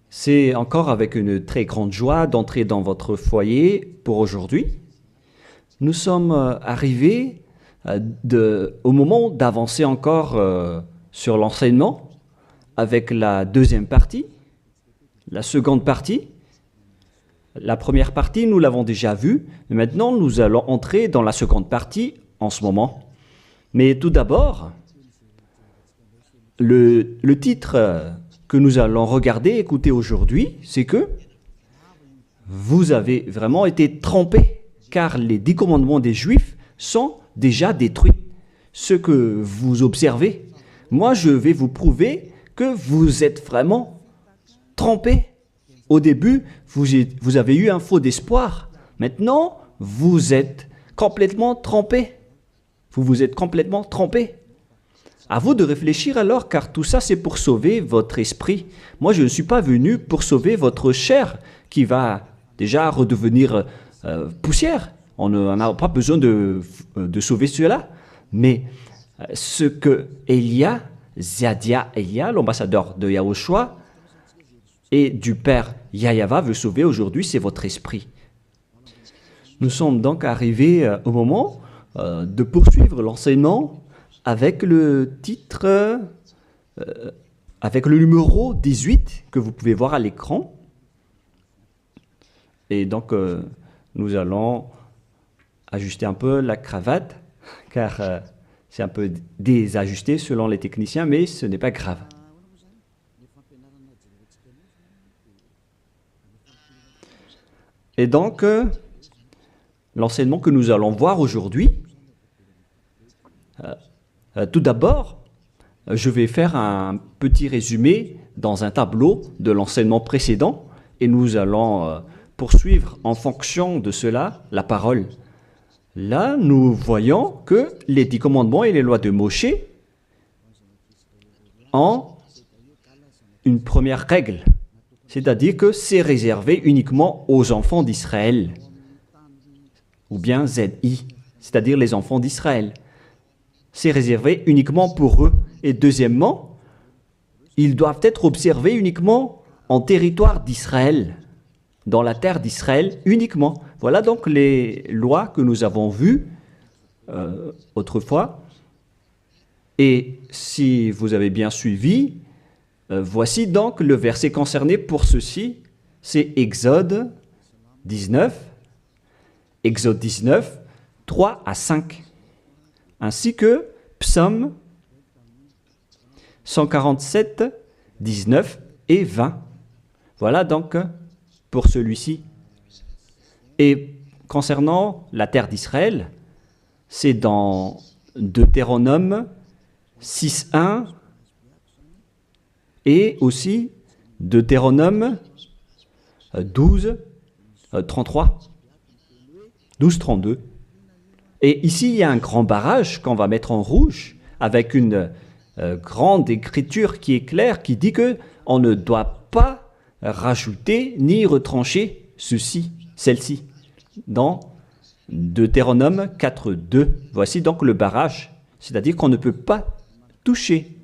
C'est encore avec une très grande joie d'entrer dans votre foyer pour aujourd'hui. Nous sommes arrivés au moment d'avancer encore sur l'enseignement avec la deuxième partie, la seconde partie. La première partie, nous l'avons déjà vue. Maintenant, nous allons entrer dans la seconde partie en ce moment. Mais tout d'abord, le titre que nous allons regarder, écouter aujourd'hui, c'est que vous avez vraiment été trompés, car les 10 commandements des Juifs sont déjà détruits. Ce que vous observez, moi je vais vous prouver que vous êtes vraiment trompés. Au début, vous avez eu un faux d'espoir. Maintenant, vous êtes complètement trompés. Vous vous êtes complètement trompés. À vous de réfléchir alors, car tout ça, c'est pour sauver votre esprit. Moi, je ne suis pas venu pour sauver votre chair, qui va déjà redevenir poussière. On n'a pas besoin de sauver cela. Mais ce que Elia, Zadia Elia, l'ambassadeur de Yahushua, et du Père Yahyawa veut sauver aujourd'hui, c'est votre esprit. Nous sommes donc arrivés au moment de poursuivre l'enseignement avec le titre, avec le numéro 18 que vous pouvez voir à l'écran. Et donc, nous allons ajuster un peu la cravate, car c'est un peu désajusté selon les techniciens, mais ce n'est pas grave. Et donc, l'enseignement que nous allons voir aujourd'hui, tout d'abord, je vais faire un petit résumé dans un tableau de l'enseignement précédent et nous allons poursuivre en fonction de cela la parole. Là, nous voyons que les 10 commandements et les lois de Moshe ont une première règle, c'est-à-dire que c'est réservé uniquement aux enfants d'Israël, ou bien ZI, c'est-à-dire les enfants d'Israël. C'est réservé uniquement pour eux. Et deuxièmement, ils doivent être observés uniquement en territoire d'Israël, dans la terre d'Israël uniquement. Voilà donc les lois que nous avons vues autrefois. Et si vous avez bien suivi, voici donc le verset concerné pour ceci, c'est Exode 19, 3 à 5, ainsi que Psaume 147, 19 et 20. Voilà donc pour celui-ci. Et concernant la terre d'Israël, c'est dans Deutéronome 6.1 et aussi Deutéronome 12.33, 12.32. Et ici, il y a un grand barrage qu'on va mettre en rouge avec une grande écriture qui est claire, qui dit qu'on ne doit pas rajouter ni retrancher celle-ci, dans Deutéronome 4.2. Voici donc le barrage, c'est-à-dire qu'on ne peut pas toucher.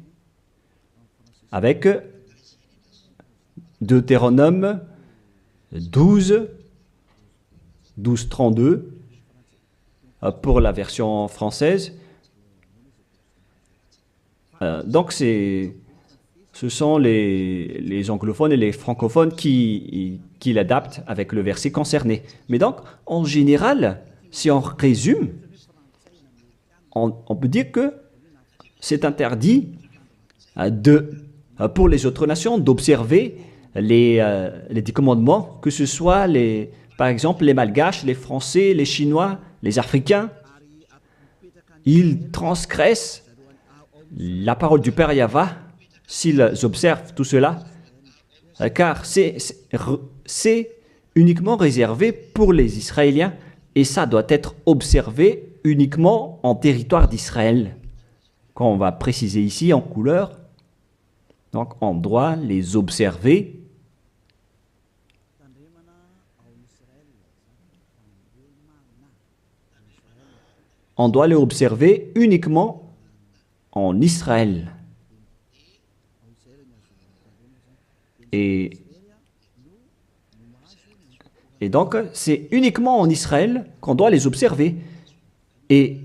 Avec Deutéronome 12.32 pour la version française. Donc, ce sont les anglophones et les francophones qui l'adaptent avec le verset concerné. Mais donc, en général, si on résume, on peut dire que c'est interdit pour les autres nations d'observer les 10 commandements, que ce soit, par exemple, les Malgaches, les Français, les Chinois, les Africains. Ils transgressent la parole du Père Yahyawa s'ils observent tout cela, car c'est uniquement réservé pour les Israéliens et ça doit être observé uniquement en territoire d'Israël. Quand on va préciser ici en couleur, donc on doit les observer uniquement en Israël. Et, et donc, c'est uniquement en Israël qu'on doit les observer. Et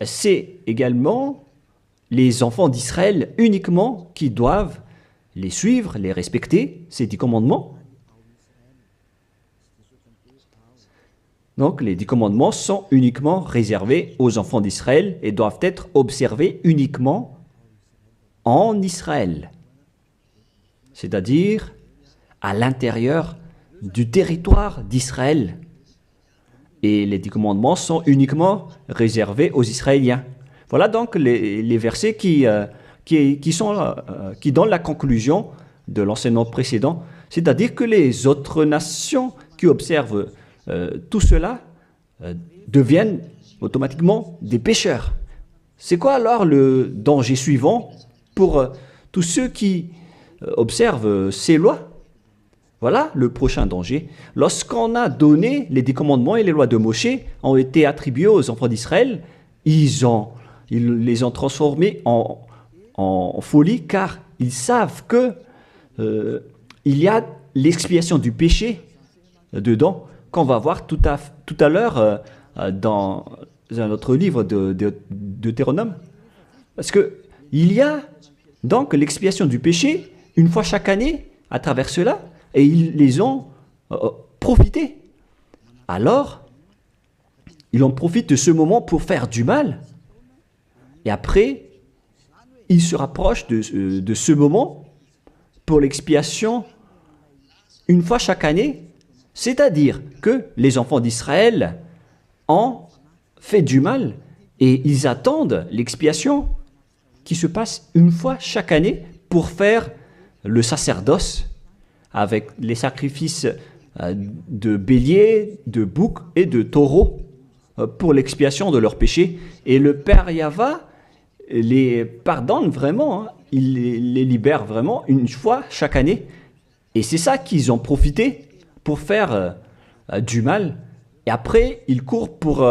c'est également les enfants d'Israël uniquement qui doivent les suivre, les respecter, ces 10 commandements. Donc, les 10 commandements sont uniquement réservés aux enfants d'Israël et doivent être observés uniquement en Israël, c'est-à-dire à l'intérieur du territoire d'Israël. Et les 10 commandements sont uniquement réservés aux Israéliens. Voilà donc les versets qui donnent la conclusion de l'enseignement précédent, c'est-à-dire que les autres nations qui observent tout cela deviennent automatiquement des pécheurs. C'est quoi alors le danger suivant pour tous ceux qui observent ces lois? Voilà le prochain danger. Lorsqu'on a donné les 10 commandements et les lois de Moshe ont été attribués aux enfants d'Israël, ils les ont transformés en folie car ils savent que il y a l'expiation du péché dedans qu'on va voir tout à l'heure dans un autre livre de Deutéronome. Parce que il y a donc l'expiation du péché une fois chaque année à travers cela et ils les ont profité. Alors, ils en profitent de ce moment pour faire du mal et après, ils se rapprochent de ce moment pour l'expiation une fois chaque année. C'est-à-dire que les enfants d'Israël ont fait du mal et ils attendent l'expiation qui se passe une fois chaque année pour faire le sacerdoce avec les sacrifices de béliers, de boucs et de taureaux pour l'expiation de leurs péchés. Et le Père Yahva les pardonne vraiment, hein. Il les libère vraiment une fois chaque année. Et c'est ça qu'ils ont profité pour faire du mal. Et après, ils courent pour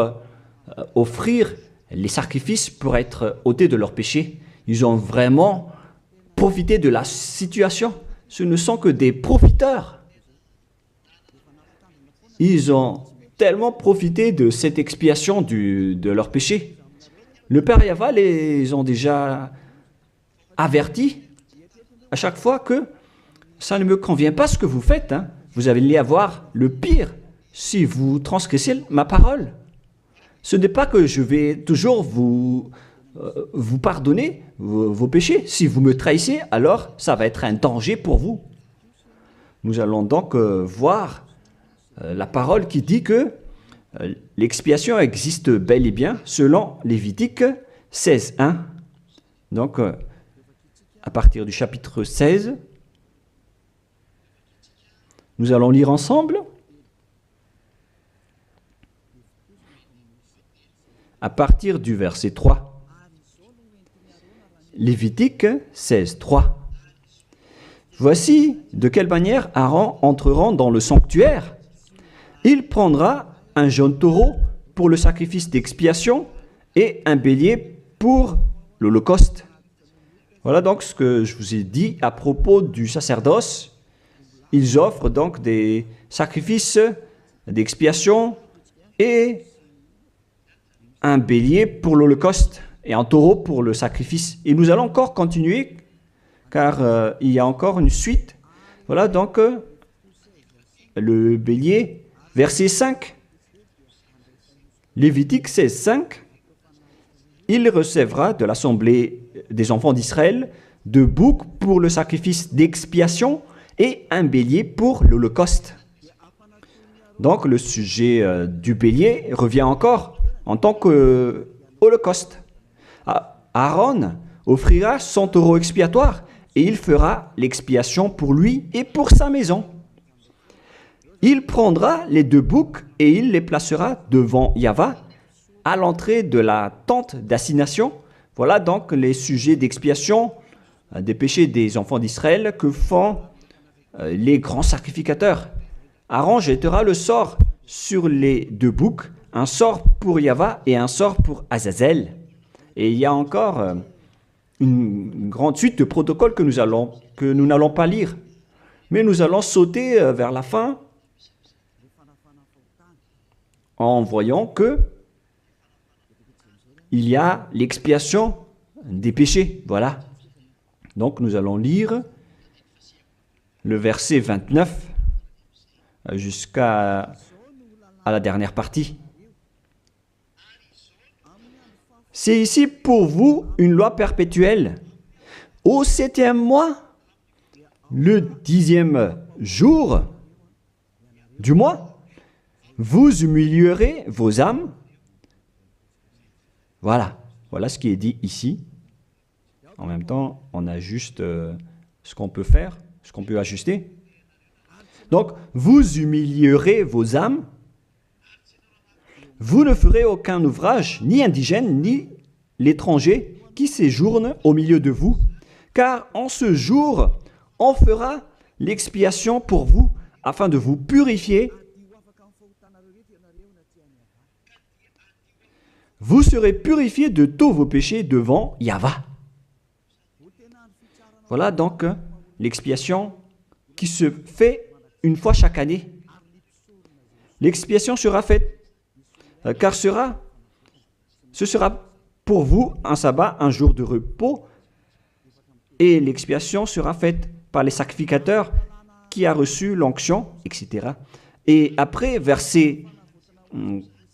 offrir les sacrifices pour être ôtés de leurs péchés. Ils ont vraiment profité de la situation. Ce ne sont que des profiteurs. Ils ont tellement profité de cette expiation de leurs péchés. Le Père Yahva les ont déjà avertis à chaque fois que ça ne me convient pas ce que vous faites, hein. Vous allez avoir le pire si vous transgressez ma parole. Ce n'est pas que je vais toujours vous pardonner vos péchés. Si vous me trahissez, alors ça va être un danger pour vous. Nous allons donc voir la parole qui dit que l'expiation existe bel et bien selon Lévitique 16.1. Donc, à partir du chapitre 16, nous allons lire ensemble. À partir du verset 3. Lévitique 16.3. Voici de quelle manière Aaron entrera dans le sanctuaire. Il prendra un jeune taureau pour le sacrifice d'expiation et un bélier pour l'holocauste. Voilà donc ce que je vous ai dit à propos du sacerdoce. Ils offrent donc des sacrifices d'expiation et un bélier pour l'holocauste et un taureau pour le sacrifice. Et nous allons encore continuer car il y a encore une suite. Voilà donc le bélier, verset 5. Lévitique 16.5, il recevra de l'assemblée des enfants d'Israël 2 boucs pour le sacrifice d'expiation et un bélier pour l'holocauste. Donc le sujet du bélier revient encore en tant qu'holocauste. Aaron offrira son taureau expiatoire et il fera l'expiation pour lui et pour sa maison. Il prendra les 2 boucs et il les placera devant Yahva à l'entrée de la tente d'assignation. Voilà donc les sujets d'expiation des péchés des enfants d'Israël que font les grands sacrificateurs. Aaron jettera le sort sur les 2 boucs, un sort pour Yahva et un sort pour Azazel. Et il y a encore une grande suite de protocoles que nous n'allons pas lire. Mais nous allons sauter vers la fin en voyant que il y a l'expiation des péchés. Voilà. Donc nous allons lire le verset 29 jusqu'à la dernière partie. C'est ici pour vous une loi perpétuelle. Au 7e mois, le 10e jour du mois, vous humilierez vos âmes. Voilà, voilà ce qui est dit ici. En même temps, on ajuste ce qu'on peut faire, ce qu'on peut ajuster. Donc, vous humilierez vos âmes. Vous ne ferez aucun ouvrage, ni indigène, ni l'étranger, qui séjourne au milieu de vous, car en ce jour, on fera l'expiation pour vous, afin de vous purifier. Vous serez purifiés de tous vos péchés devant Yahweh. Voilà donc l'expiation qui se fait une fois chaque année. L'expiation sera faite, car ce sera pour vous un sabbat, un jour de repos, et l'expiation sera faite par les sacrificateurs qui a reçu l'onction, etc. Et après, verset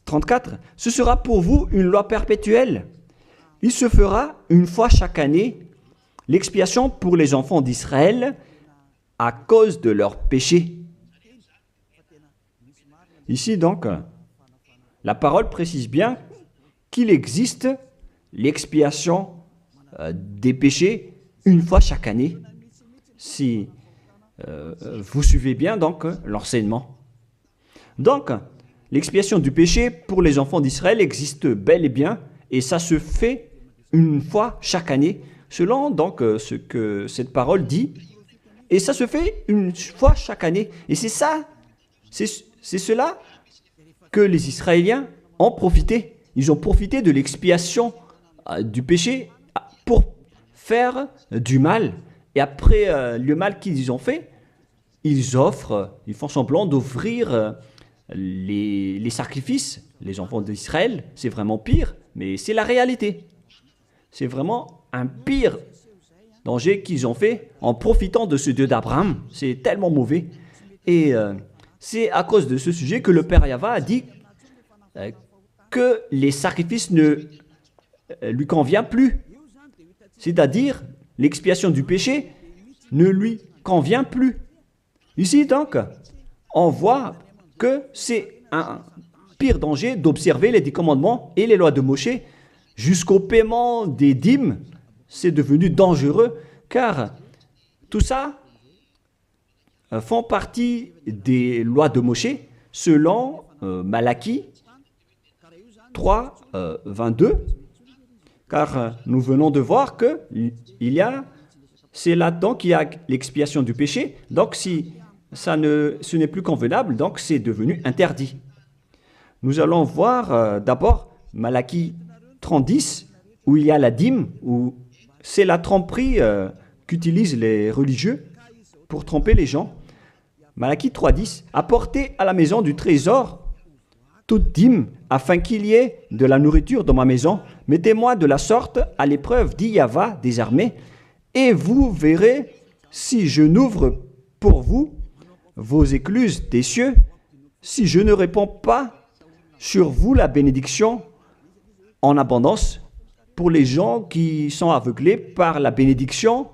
34, ce sera pour vous une loi perpétuelle. Il se fera une fois chaque année l'expiation pour les enfants d'Israël à cause de leurs péchés. Ici donc, la parole précise bien qu'il existe l'expiation des péchés une fois chaque année. Si vous suivez bien donc l'enseignement. Donc, l'expiation du péché pour les enfants d'Israël existe bel et bien, et ça se fait une fois chaque année, selon donc ce que cette parole dit. Et ça se fait une fois chaque année. Et c'est ça, c'est cela que les Israéliens ont profité. Ils ont profité de l'expiation du péché pour faire du mal. Et après le mal qu'ils ont fait, ils font semblant d'offrir les sacrifices. Les enfants d'Israël, c'est vraiment pire, mais c'est la réalité. C'est vraiment un pire danger qu'ils ont fait en profitant de ce Dieu d'Abraham. C'est tellement mauvais. Et c'est à cause de ce sujet que le Père Yahweh a dit que les sacrifices ne lui conviennent plus. C'est-à-dire, l'expiation du péché ne lui convient plus. Ici, donc, on voit que c'est un pire danger d'observer les 10 commandements et les lois de Moshe jusqu'au paiement des dîmes. C'est devenu dangereux car tout ça font partie des lois de Moshe selon Malachie 3, 22. Car nous venons de voir que c'est là-dedans qu'il y a l'expiation du péché. Donc si ce n'est plus convenable, donc c'est devenu interdit. Nous allons voir d'abord Malachie 30:10, où il y a la dîme, où c'est la tromperie qu'utilisent les religieux pour tromper les gens. Malachie 3:10, apportez à la maison du trésor toute dîme, afin qu'il y ait de la nourriture dans ma maison. Mettez-moi de la sorte à l'épreuve, dit Yahweh des armées, et vous verrez si je n'ouvre pour vous vos écluses des cieux, si je ne répands pas sur vous la bénédiction en abondance. Pour les gens qui sont aveuglés par la bénédiction,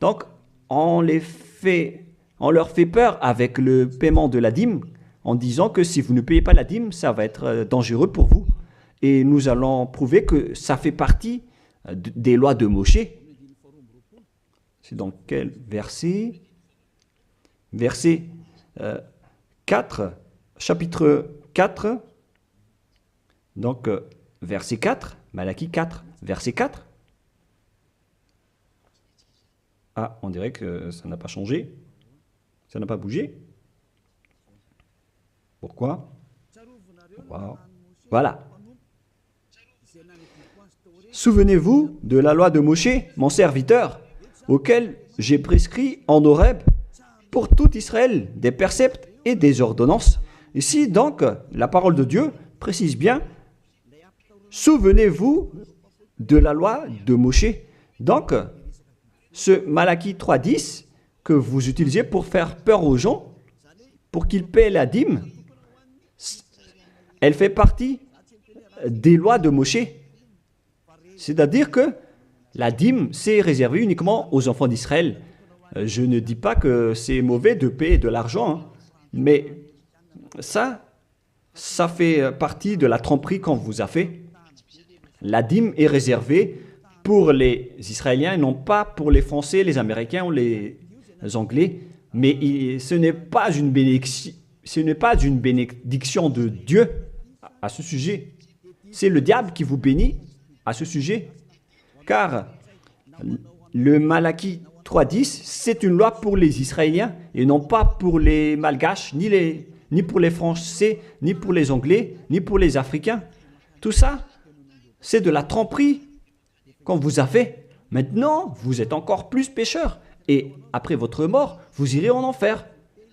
donc on leur fait peur avec le paiement de la dîme, en disant que si vous ne payez pas la dîme, ça va être dangereux pour vous. Et nous allons prouver que ça fait partie des lois de Moshe. C'est dans quel verset? Verset 4, chapitre 4, donc verset 4, Malachie 4, verset 4. Ah, on dirait que ça n'a pas changé, ça n'a pas bougé. Pourquoi? Wow. Voilà. Souvenez-vous de la loi de Moshe, mon serviteur, auquel j'ai prescrit en Horeb pour tout Israël, des préceptes et des ordonnances. Ici, donc, la parole de Dieu précise bien, souvenez-vous de la loi de Moshe. Donc, ce Malachie 3.10 que vous utilisez pour faire peur aux gens, pour qu'ils paient la dîme, elle fait partie des lois de Moshe. C'est-à-dire que la dîme, c'est réservé uniquement aux enfants d'Israël. Je ne dis pas que c'est mauvais de payer de l'argent, hein, mais ça fait partie de la tromperie qu'on vous a fait. La dîme est réservée pour les Israéliens et non pas pour les Français, les Américains ou les Anglais. Mais ce n'est pas une bénédiction de Dieu à ce sujet. C'est le diable qui vous bénit à ce sujet. Car le Malachie 3.10, c'est une loi pour les Israéliens et non pas pour les Malgaches, ni pour les Français, ni pour les Anglais, ni pour les Africains. Tout ça, c'est de la tromperie qu'on vous a fait. Maintenant, vous êtes encore plus pécheurs. Et après votre mort, vous irez en enfer,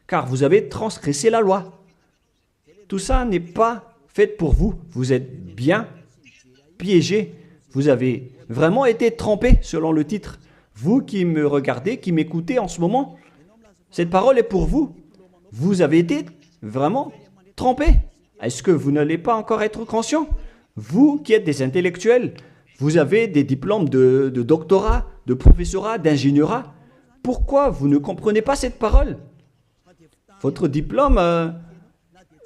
car vous avez transgressé la loi. Tout ça n'est pas fait pour vous. Vous êtes bien piégés. Vous avez vraiment été trompés, selon le titre. Vous qui me regardez, qui m'écoutez en ce moment, cette parole est pour vous. Vous avez été vraiment trompés. Est-ce que vous n'allez pas encore être conscient? Vous qui êtes des intellectuels, vous avez des diplômes de doctorat, de professorat, d'ingénierat. Pourquoi vous ne comprenez pas cette parole? Votre diplôme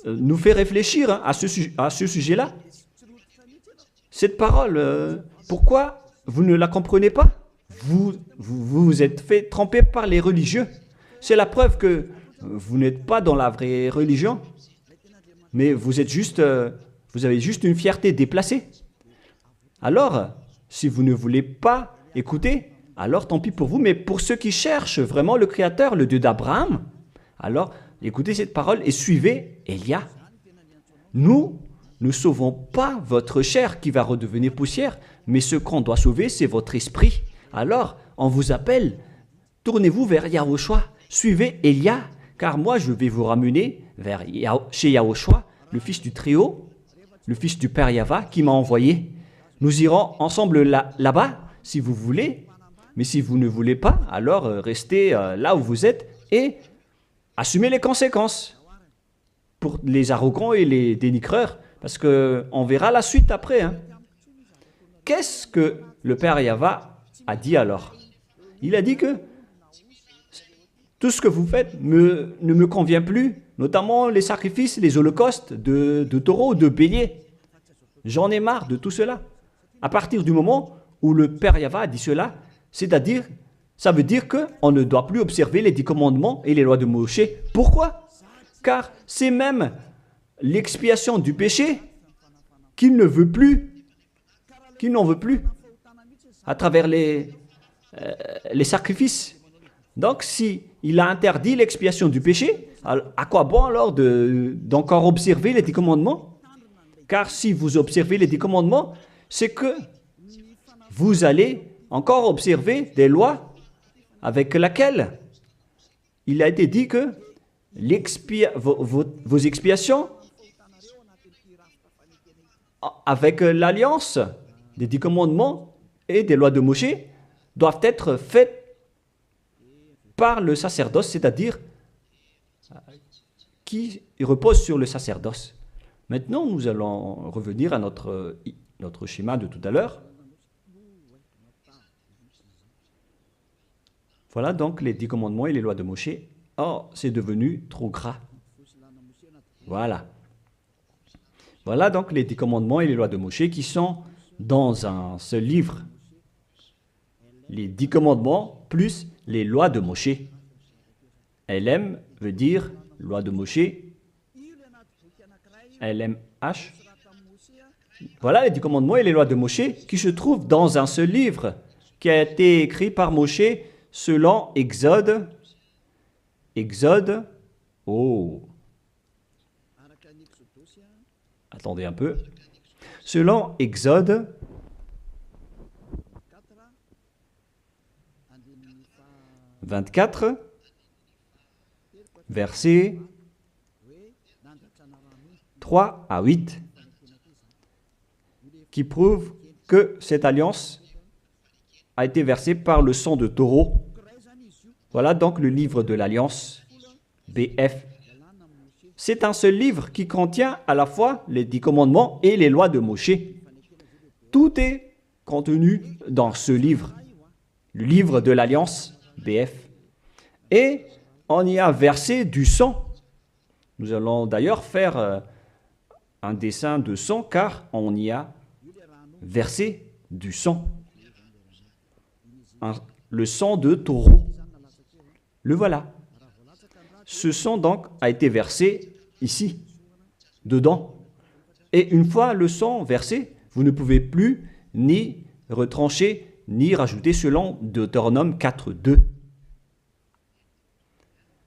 nous fait réfléchir à ce sujet-là. Cette parole, pourquoi vous ne la comprenez pas? Vous êtes fait tromper par les religieux. C'est la preuve que vous n'êtes pas dans la vraie religion, mais vous avez juste une fierté déplacée. Alors, si vous ne voulez pas écouter, alors tant pis pour vous, mais pour ceux qui cherchent vraiment le Créateur, le Dieu d'Abraham, alors écoutez cette parole et suivez Élia. Nous ne sauvons pas votre chair qui va redevenir poussière, mais ce qu'on doit sauver, c'est votre esprit. Alors, on vous appelle, tournez-vous vers Yahushua, suivez Élia, car moi je vais vous ramener chez Yahushua, le fils du Très-Haut, le fils du Père Yahva qui m'a envoyé. Nous irons ensemble là-bas, si vous voulez, mais si vous ne voulez pas, alors restez là où vous êtes et assumez les conséquences pour les arrogants et les dénigreurs, parce qu'on verra la suite après. Hein. Qu'est-ce que le Père Yahva a dit alors? Il a dit que tout ce que vous faites ne me convient plus, notamment les sacrifices, les holocaustes de taureaux, de béliers. J'en ai marre de tout cela. À partir du moment où le Père Yahva a dit cela, c'est-à-dire, ça veut dire qu'on ne doit plus observer les 10 commandements et les lois de Moshe. Pourquoi? Car c'est même l'expiation du péché qu'il ne veut plus, qu'il n'en veut plus, à travers les sacrifices. Donc, si il a interdit l'expiation du péché, à quoi bon alors d'encore observer les 10 commandements? Car si vous observez les 10 commandements, c'est que vous allez encore observer des lois avec lesquelles il a été dit que vos expiations avec l'alliance des 10 commandements et des lois de Moshe doivent être faites par le sacerdoce, c'est-à-dire qui repose sur le sacerdoce. Maintenant, nous allons revenir à notre schéma de tout à l'heure. Voilà donc les 10 commandements et les lois de Moshe. Oh, c'est devenu trop gras. Voilà. Voilà donc les 10 commandements et les lois de Moshe qui sont dans un seul livre. Les 10 commandements plus les lois de Moshe. LM veut dire loi de Moshe. LMH. Voilà les 10 commandements et les lois de Moshe qui se trouvent dans un seul livre qui a été écrit par Moshe selon Exode. Exode. Oh. Attendez un peu. Selon Exode 24, versets 3 à 8, qui prouvent que cette alliance a été versée par le sang de taureau. Voilà donc le livre de l'Alliance, BF. C'est un seul livre qui contient à la fois les 10 commandements et les lois de Moshe. Tout est contenu dans ce livre, le livre de l'Alliance, BF. Et on y a versé du sang. Nous allons d'ailleurs faire un dessin de sang car on y a versé du sang. Le sang de taureau. Le voilà. Ce sang donc a été versé ici, dedans. Et une fois le sang versé, vous ne pouvez plus ni retrancher, ni rajouter selon Deutéronome 4.2.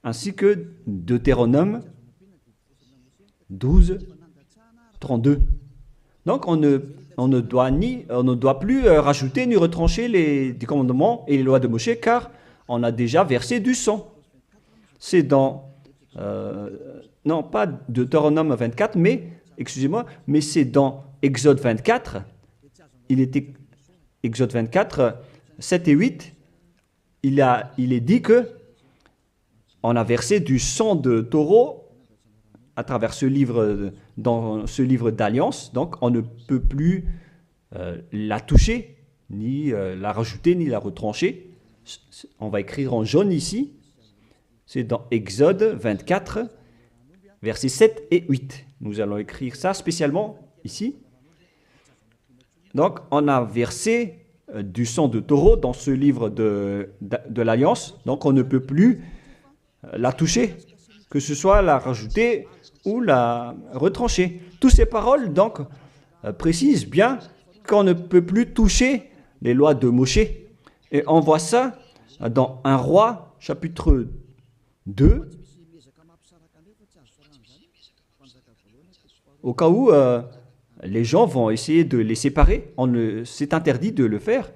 Ainsi que Deutéronome 12.32. Donc on ne doit plus rajouter ni retrancher les commandements et les lois de Moshe car on a déjà versé du sang. C'est dans, non pas Deutéronome 24, mais, excusez-moi, mais c'est dans Exode 24. Il était Exode 24, 7 et 8. Il est dit que on a versé du sang de taureau à travers ce livre, dans ce livre d'alliance. Donc on ne peut plus la toucher, ni la rajouter, ni la retrancher. On va écrire en jaune ici. C'est dans Exode 24, versets 7 et 8. Nous allons écrire ça spécialement ici. Donc, on a versé du sang de taureau dans ce livre de l'Alliance. Donc, on ne peut plus la toucher, que ce soit la rajouter ou la retrancher. Toutes ces paroles, donc, précisent bien qu'on ne peut plus toucher les lois de Moshe. Et on voit ça dans 1 Roi, chapitre 2, au cas où les gens vont essayer de les séparer. C'est interdit de le faire.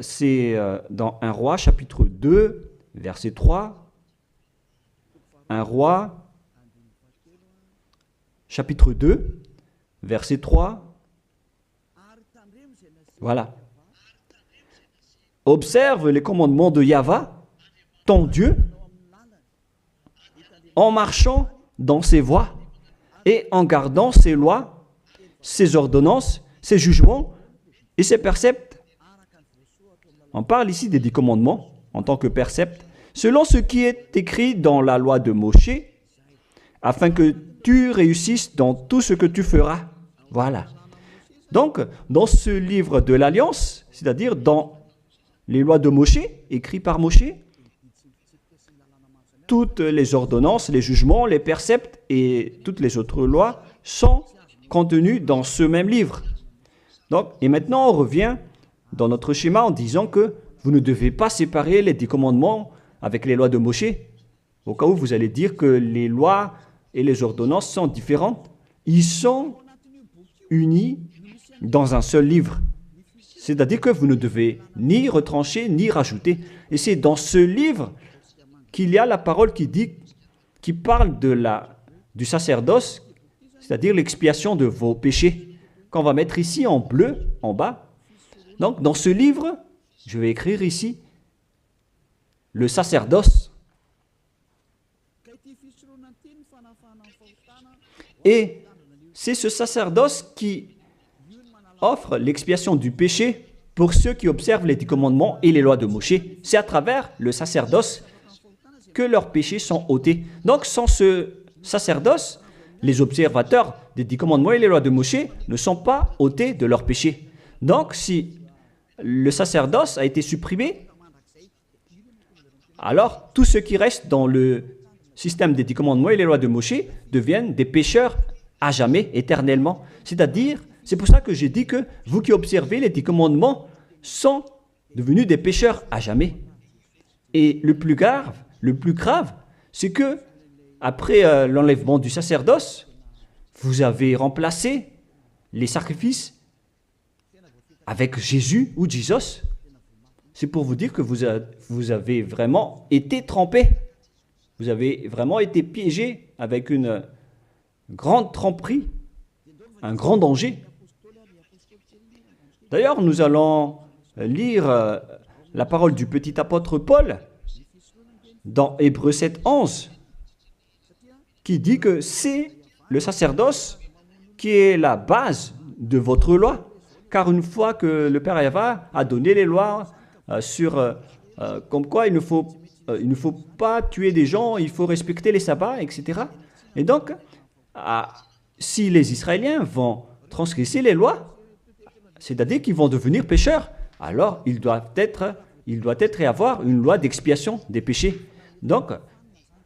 C'est dans 1 Roi, chapitre 2, verset 3. 1 Roi, chapitre 2, verset 3. Voilà. Observe les commandements de Yahvé, ton Dieu, en marchant dans ses voies et en gardant ses lois, ses ordonnances, ses jugements et ses préceptes. On parle ici des 10 commandements en tant que préceptes, selon ce qui est écrit dans la loi de Moshe, afin que tu réussisses dans tout ce que tu feras. Voilà. Donc, dans ce livre de l'Alliance, c'est-à-dire dans les lois de Moshe, écrits par Moshe, toutes les ordonnances, les jugements, les préceptes et toutes les autres lois sont contenues dans ce même livre. Donc, et maintenant, on revient dans notre schéma en disant que vous ne devez pas séparer les 10 commandements avec les lois de Moshe. Au cas où vous allez dire que les lois et les ordonnances sont différentes, ils sont unis dans un seul livre. C'est-à-dire que vous ne devez ni retrancher ni rajouter. Et c'est dans ce livre qu'il y a la parole qui parle du sacerdoce, c'est-à-dire l'expiation de vos péchés, qu'on va mettre ici en bleu, en bas. Donc, dans ce livre, je vais écrire ici le sacerdoce. Et c'est ce sacerdoce qui offre l'expiation du péché pour ceux qui observent les 10 commandements et les lois de Moshe. C'est à travers le sacerdoce que leurs péchés sont ôtés. Donc, sans ce sacerdoce, les observateurs des 10 commandements et les lois de Moshe ne sont pas ôtés de leurs péchés. Donc, si le sacerdoce a été supprimé, alors tout ce qui reste dans le système des 10 commandements et les lois de Moshe deviennent des pécheurs à jamais, éternellement. C'est-à-dire, c'est pour ça que j'ai dit que vous qui observez les 10 commandements sont devenus des pécheurs à jamais. Et le plus grave, c'est que après l'enlèvement du sacerdoce, vous avez remplacé les sacrifices avec Jésus ou Jesus. C'est pour vous dire que vous avez vraiment été trompés. Vous avez vraiment été piégés avec une grande tromperie, un grand danger. D'ailleurs, nous allons lire la parole du petit apôtre Paul dans Hébreux 7, 11, qui dit que c'est le sacerdoce qui est la base de votre loi. Car une fois que le Père Yahva a donné les lois comme quoi il ne faut pas tuer des gens, il faut respecter les sabbats, etc. Et donc, si les Israéliens vont transgresser les lois, c'est-à-dire qu'ils vont devenir pécheurs, alors il doit être et avoir une loi d'expiation des péchés. Donc,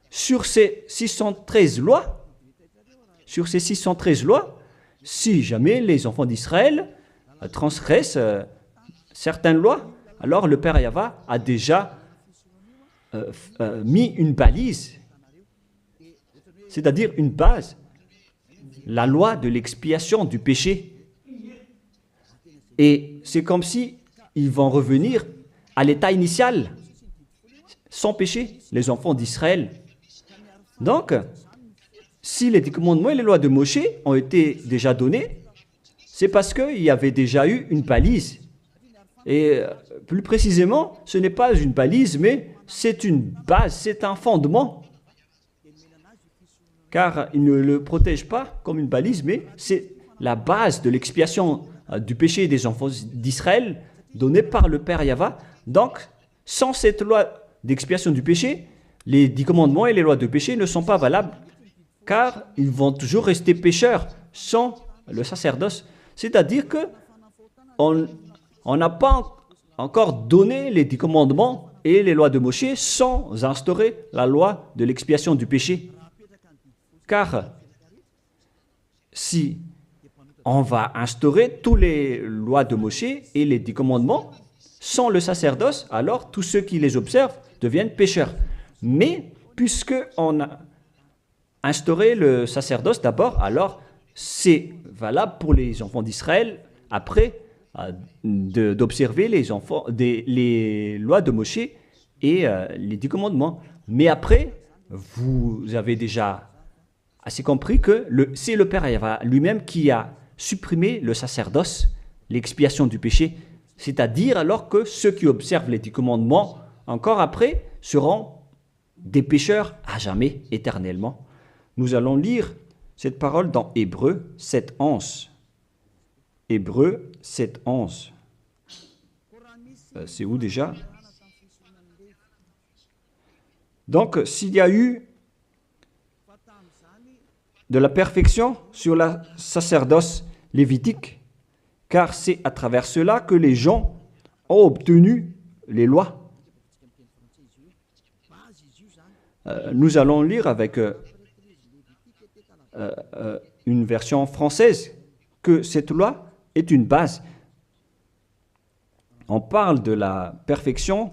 sur ces 613 lois, si jamais les enfants d'Israël transgressent certaines lois, alors le Père Yahva a déjà mis une balise, c'est-à-dire une base, la loi de l'expiation du péché. Et c'est comme si ils vont revenir à l'état initial, sans péché, les enfants d'Israël. Donc, si les 10 commandements et les lois de Moshe ont été déjà donnés, c'est parce qu'il y avait déjà eu une balise. Et plus précisément, ce n'est pas une balise, mais c'est une base, c'est un fondement. Car il ne le protège pas comme une balise, mais c'est la base de l'expiation du péché des enfants d'Israël donnée par le Père Yahva. Donc, sans cette loi d'expiation du péché, les 10 commandements et les lois de péché ne sont pas valables, car ils vont toujours rester pécheurs sans le sacerdoce. C'est-à-dire que on n'a pas encore donné les 10 commandements et les lois de Moshe sans instaurer la loi de l'expiation du péché. Car si on va instaurer toutes les lois de Moshe et les 10 commandements sans le sacerdoce, alors tous ceux qui les observent deviennent pécheurs. Mais puisqu'on a instauré le sacerdoce d'abord, alors c'est valable pour les enfants d'Israël après d'observer les lois de Moshe et les 10 commandements. Mais après, vous avez déjà assez compris que c'est le Père Yahva lui-même qui a supprimé le sacerdoce, l'expiation du péché. C'est-à-dire alors que ceux qui observent les 10 commandements, encore après, seront des pécheurs à jamais, éternellement. Nous allons lire cette parole dans Hébreux 7, 11. Hébreux 7, 11. C'est où déjà? Donc, s'il y a eu de la perfection sur la sacerdoce lévitique, car c'est à travers cela que les gens ont obtenu les lois. Nous allons lire avec une version française que cette loi est une base. On parle de la perfection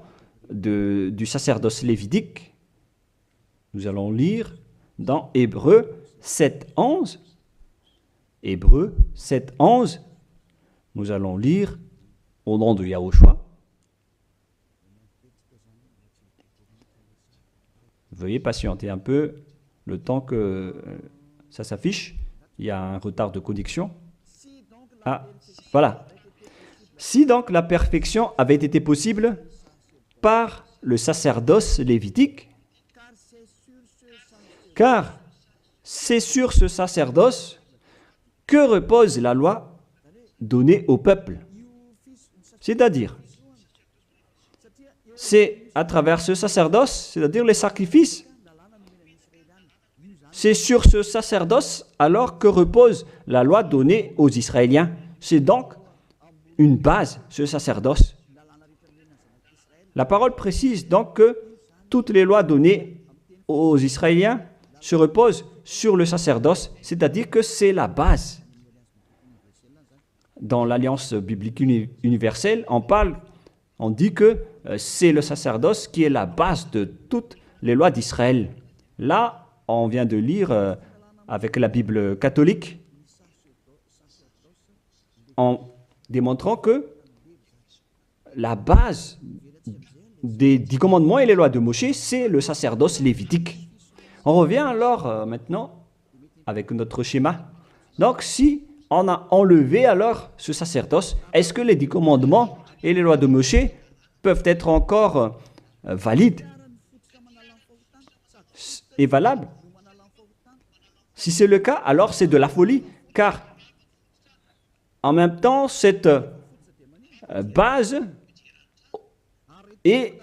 du sacerdoce lévitique. Nous allons lire dans Hébreux 7, 11. Hébreux 7, 11. Nous allons lire au nom de Yahushua. Veuillez patienter un peu le temps que ça s'affiche. Il y a un retard de connexion. Ah, voilà. Si donc la perfection avait été possible par le sacerdoce lévitique, car c'est sur ce sacerdoce que repose la loi donnée au peuple. C'est-à-dire, c'est à travers ce sacerdoce, c'est-à-dire les sacrifices, c'est sur ce sacerdoce alors que repose la loi donnée aux Israéliens. C'est donc une base, ce sacerdoce. La parole précise donc que toutes les lois données aux Israéliens se reposent sur le sacerdoce, c'est-à-dire que c'est la base. Dans l'Alliance biblique universelle, on dit que c'est le sacerdoce qui est la base de toutes les lois d'Israël. Là, on vient de lire avec la Bible catholique, en démontrant que la base des 10 commandements et les lois de Moshe, c'est le sacerdoce lévitique. On revient alors maintenant avec notre schéma. Donc, si on a enlevé alors ce sacerdoce, est-ce que les 10 commandements et les lois de Moshe peuvent être encore valides et valables? Si c'est le cas, alors c'est de la folie, car en même temps, cette base est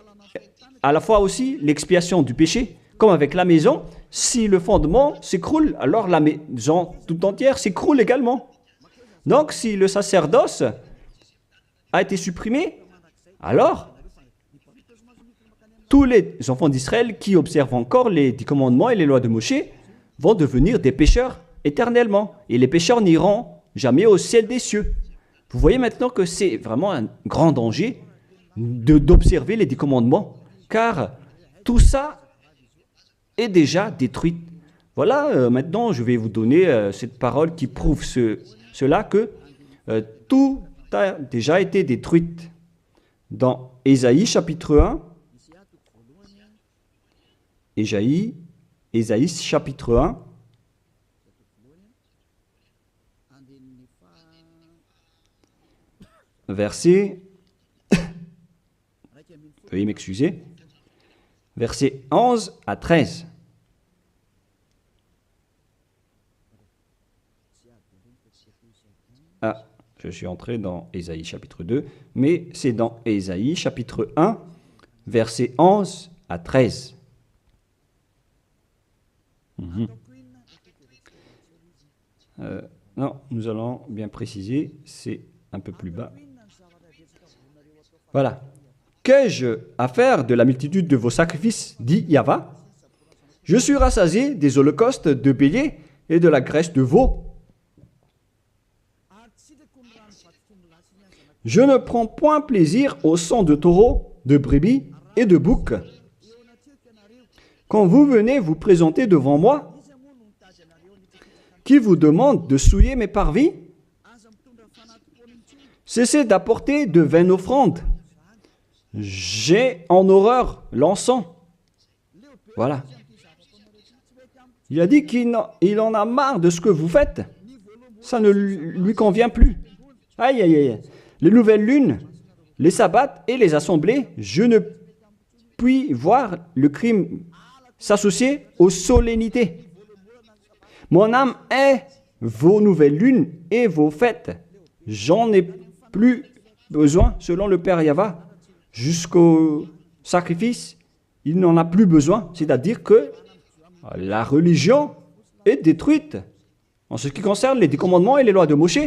à la fois aussi l'expiation du péché, comme avec la maison. Si le fondement s'écroule, alors la maison tout entière s'écroule également. Donc, si le sacerdoce a été supprimé, alors tous les enfants d'Israël qui observent encore les 10 commandements et les lois de Moshe vont devenir des pécheurs éternellement. Et les pécheurs n'iront jamais au ciel des cieux. Vous voyez maintenant que c'est vraiment un grand danger d'observer les 10 commandements, car tout ça est déjà détruit. Voilà, maintenant je vais vous donner cette parole qui prouve cela, que tout a déjà été détruit. Dans Ésaïe chapitre 1, Ésaïe chapitre 1, verset, veuillez m'excuser, verset 11 à 13. Ah, je suis entré dans Ésaïe chapitre 2, mais c'est dans Ésaïe chapitre 1, verset 11 à 13. Non, nous allons bien préciser, c'est un peu plus bas. Voilà. Qu'ai-je à faire de la multitude de vos sacrifices, dit Yahva? Je suis rassasié des holocaustes de béliers et de la graisse de veau. Je ne prends point plaisir au sang de taureau, de brebis et de bouc. Quand vous venez vous présenter devant moi, qui vous demande de souiller mes parvis? Cessez d'apporter de vaines offrandes. J'ai en horreur l'encens. Voilà. Il a dit qu'il en a marre de ce que vous faites. Ça ne lui convient plus. Aïe, aïe, aïe. Les nouvelles lunes, les sabbats et les assemblées, je ne puis voir le crime s'associer aux solennités. Mon âme est vos nouvelles lunes et vos fêtes. J'en ai plus besoin, selon le Père Yahva. Jusqu'au sacrifice, il n'en a plus besoin. C'est-à-dire que la religion est détruite. En ce qui concerne les 10 commandements et les lois de Moshe,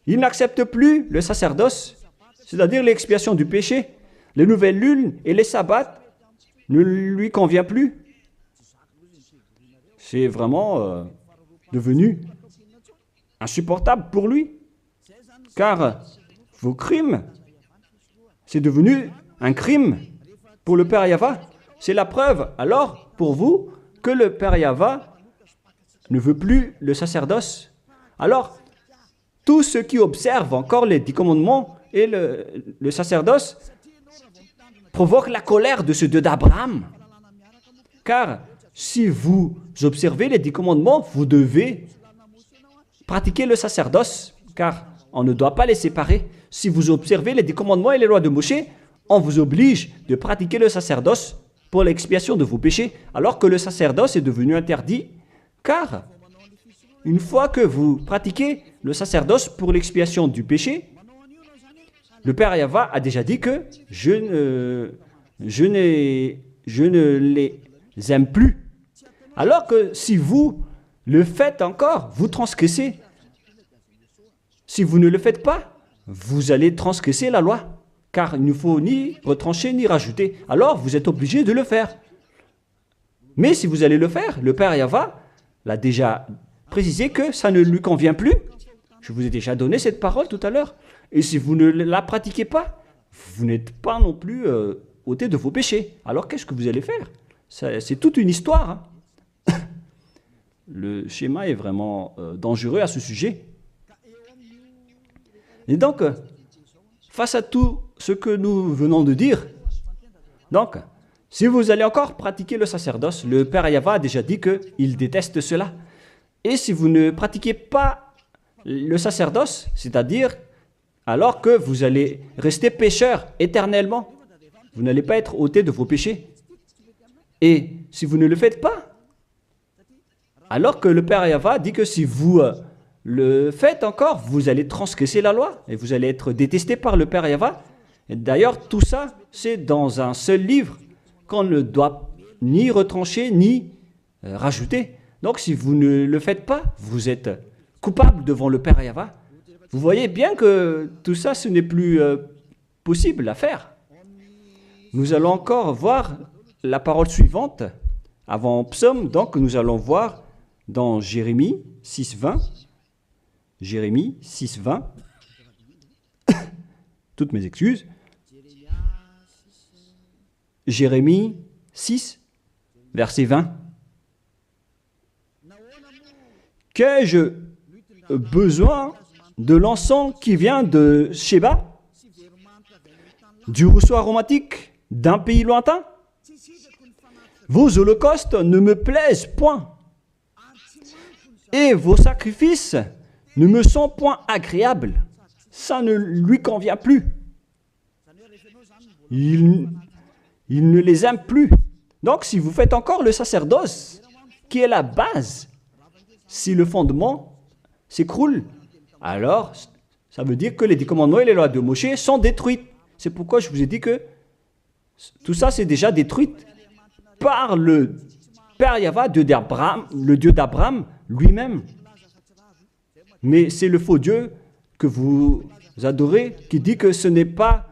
il n'accepte plus le sacerdoce, c'est-à-dire l'expiation du péché. Les nouvelles lunes et les sabbats ne lui conviennent plus. C'est vraiment devenu insupportable pour lui, car vos crimes, c'est devenu un crime pour le Père Yahva. C'est la preuve, alors, pour vous, que le Père Yahva ne veut plus le sacerdoce. Alors, tous ceux qui observent encore les 10 commandements et le sacerdoce provoquent la colère de ce Dieu d'Abraham. Car si vous observez les 10 commandements, vous devez pratiquer le sacerdoce, car on ne doit pas les séparer. Si vous observez les 10 commandements et les lois de Moshe, on vous oblige de pratiquer le sacerdoce pour l'expiation de vos péchés, alors que le sacerdoce est devenu interdit, car une fois que vous pratiquez le sacerdoce pour l'expiation du péché, le Père Yahva a déjà dit que je ne les aime plus. Alors que si vous le faites encore, vous transgressez. Si vous ne le faites pas, vous allez transgresser la loi, car il ne faut ni retrancher ni rajouter. Alors vous êtes obligé de le faire. Mais si vous allez le faire, le Père Yahva l'a déjà précisé que ça ne lui convient plus. Je vous ai déjà donné cette parole tout à l'heure. Et si vous ne la pratiquez pas, vous n'êtes pas non plus ôté de vos péchés. Alors qu'est-ce que vous allez faire? C'est toute une histoire. Hein. Le schéma est vraiment dangereux à ce sujet. Et donc, face à tout ce que nous venons de dire, donc, Si vous allez encore pratiquer le sacerdoce, le Père Yahva a déjà dit qu'il déteste cela. Et si vous ne pratiquez pas le sacerdoce, c'est-à-dire alors que vous allez rester pécheur éternellement, vous n'allez pas être ôté de vos péchés. Et si vous ne le faites pas, alors que le Père Yahva dit que si vous le faites encore, vous allez transgresser la loi et vous allez être détesté par le Père Yahva. Et d'ailleurs, tout ça, c'est dans un seul livre qu'on ne doit ni retrancher ni rajouter. Donc, si vous ne le faites pas, vous êtes coupable devant le Père Yahva. Vous voyez bien que tout ça, ce n'est plus possible à faire. Nous allons encore voir la parole suivante avant Psaume. Donc, nous allons voir dans Jérémie 6.20. Jérémie 6.20. Toutes mes excuses. Jérémie 6, verset 20. Qu'ai-je besoin de l'encens qui vient de Sheba, du rousseau aromatique d'un pays lointain? Vos holocaustes ne me plaisent point, et vos sacrifices ne me sont point agréables. Ça ne lui convient plus. Il ne les aime plus. Donc, si vous faites encore le sacerdoce, qui est la base, si le fondement s'écroule, alors ça veut dire que les 10 commandements et les lois de Moshe sont détruites. C'est pourquoi je vous ai dit que tout ça, c'est déjà détruit par le Père Yahva, le Dieu d'Abraham lui-même. Mais c'est le faux Dieu que vous adorez qui dit que ce n'est pas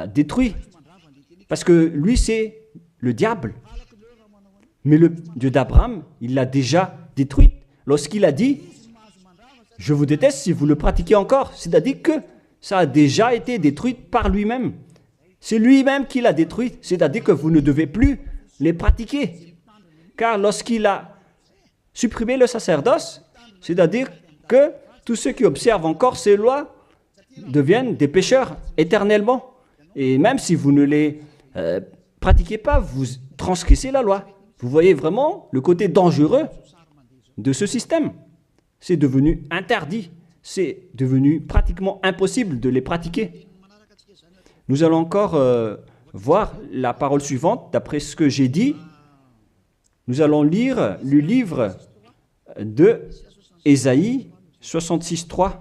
détruit. Parce que lui, c'est le diable. Mais le Dieu d'Abraham, il l'a déjà détruit. Lorsqu'il a dit, je vous déteste si vous le pratiquez encore, c'est-à-dire que ça a déjà été détruit par lui-même. C'est lui-même qui l'a détruit, c'est-à-dire que vous ne devez plus les pratiquer. Car lorsqu'il a supprimé le sacerdoce, c'est-à-dire que tous ceux qui observent encore ces lois deviennent des pécheurs éternellement. Et même si vous ne les pratiquez pas, vous transgressez la loi. Vous voyez vraiment le côté dangereux de ce système. C'est devenu interdit. C'est devenu pratiquement impossible de les pratiquer. Nous allons encore voir la parole suivante. D'après ce que j'ai dit, nous allons lire le livre de Ésaïe 66.3.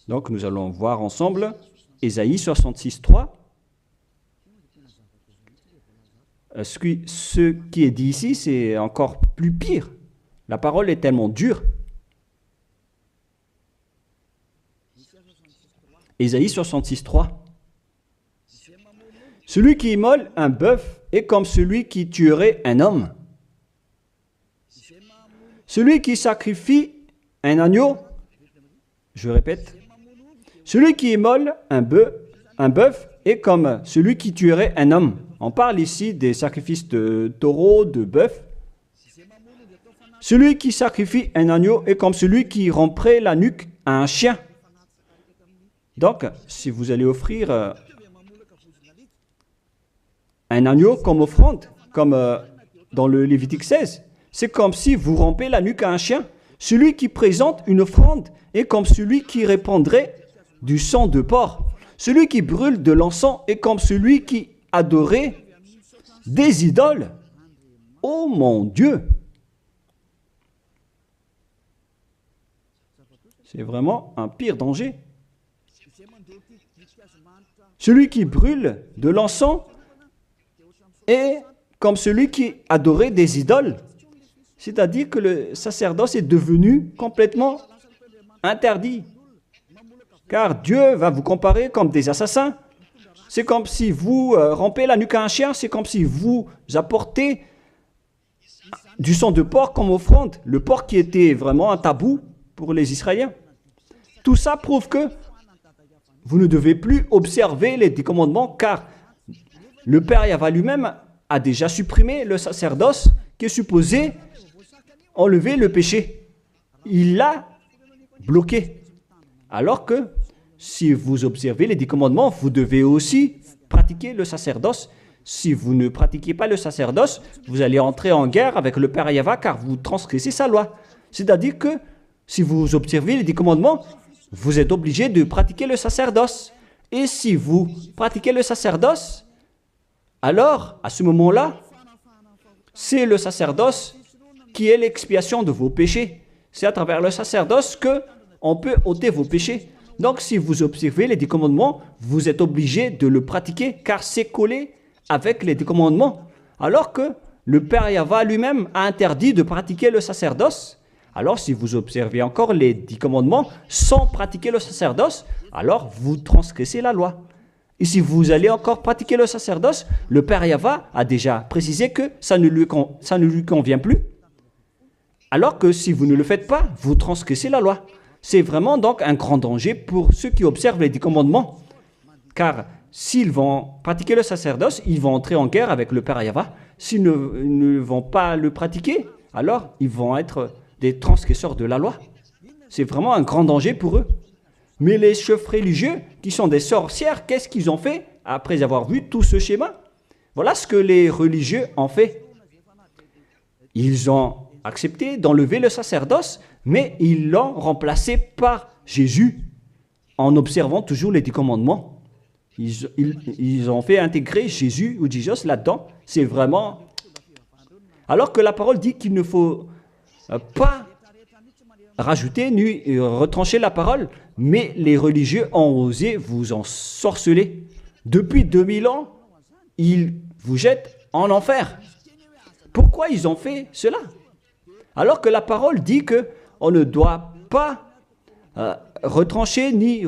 Donc nous allons voir ensemble Ésaïe 66.3. Ce qui est dit ici, c'est encore plus pire. La parole est tellement dure. Ésaïe 66.3. Celui qui immole un bœuf est comme celui qui tuerait un homme. Celui qui sacrifie un agneau, je répète, celui qui immole un bœuf est comme celui qui tuerait un homme. On parle ici des sacrifices de taureau, de bœuf. Celui qui sacrifie un agneau est comme celui qui romprait la nuque à un chien. Donc, si vous allez offrir un agneau comme offrande, comme dans le Lévitique 16, c'est comme si vous rompez la nuque à un chien. Celui qui présente une offrande est comme celui qui répandrait du sang de porc. Celui qui brûle de l'encens est comme celui qui adorait des idoles. Oh mon Dieu! C'est vraiment un pire danger. Celui qui brûle de l'encens est comme celui qui adorait des idoles. C'est-à-dire que le sacerdoce est devenu complètement interdit. Car Dieu va vous comparer comme des assassins. C'est comme si vous rompez la nuque à un chien, c'est comme si vous apportez du sang de porc comme offrande. Le porc qui était vraiment un tabou pour les Israéliens. Tout ça prouve que vous ne devez plus observer les 10 commandements car le Père Yahva lui-même a déjà supprimé le sacerdoce qui est supposé enlever le péché. Il l'a bloqué. Alors que si vous observez les 10 commandements, vous devez aussi pratiquer pratiquer le sacerdoce. Si vous ne pratiquez pas le sacerdoce, vous allez entrer en guerre avec le Père Yahva car vous transgressez sa loi. C'est-à-dire que si vous observez les 10 commandements, vous êtes obligé de pratiquer le sacerdoce. Et si vous pratiquez le sacerdoce, alors, à ce moment-là, c'est le sacerdoce qui est l'expiation de vos péchés. C'est à travers le sacerdoce qu'on peut ôter vos péchés. Donc, si vous observez les 10 commandements, vous êtes obligé de le pratiquer car c'est collé avec les 10 commandements. Alors que le Père Yahva lui-même a interdit de pratiquer le sacerdoce. Alors, si vous observez encore les 10 commandements sans pratiquer le sacerdoce, alors vous transgressez la loi. Et si vous allez encore pratiquer le sacerdoce, le Père Yahva a déjà précisé que ça ne lui convient plus. Alors que si vous ne le faites pas, vous transgressez la loi. C'est vraiment donc un grand danger pour ceux qui observent les 10 commandements. Car s'ils vont pratiquer le sacerdoce, ils vont entrer en guerre avec le Père Yahva. S'ils ne vont pas le pratiquer, alors ils vont être des transgresseurs de la loi. C'est vraiment un grand danger pour eux. Mais les chefs religieux, qui sont des sorcières, qu'est-ce qu'ils ont fait après avoir vu tout ce schéma? Voilà ce que les religieux ont fait. Ils ont accepté d'enlever le sacerdoce, mais ils l'ont remplacé par Jésus, en observant toujours les 10 commandements. Ils ont fait intégrer Jésus ou Jesus là-dedans. C'est vraiment... Alors que la parole dit qu'il ne faut pas rajouter ni retrancher la parole, mais les religieux ont osé vous ensorceler. Depuis 2000 ans, ils vous jettent en enfer. Pourquoi ils ont fait cela? Alors que la parole dit qu'on ne doit pas retrancher ni